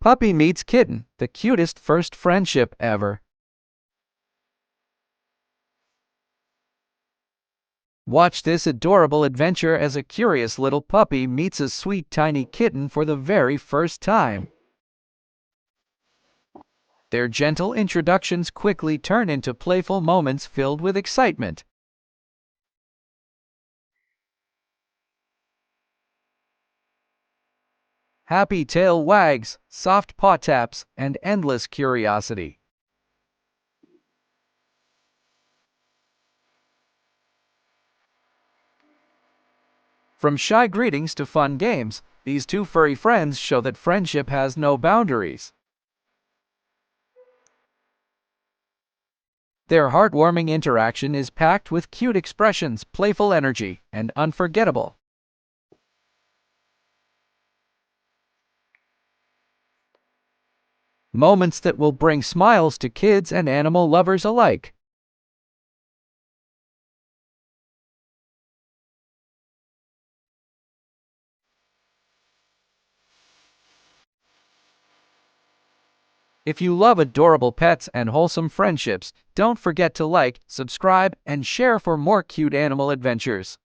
Puppy meets kitten, the cutest first friendship ever. Watch this adorable adventure as a curious little puppy meets a sweet tiny kitten for the very first time. Their gentle introductions quickly turn into playful moments filled with excitement. Happy tail wags, soft paw taps, and endless curiosity. From shy greetings to fun games, these two furry friends show that friendship has no boundaries. Their heartwarming interaction is packed with cute expressions, playful energy, and unforgettable moments that will bring smiles to kids and animal lovers alike. If you love adorable pets and wholesome friendships, don't forget to like, subscribe, and share for more cute animal adventures.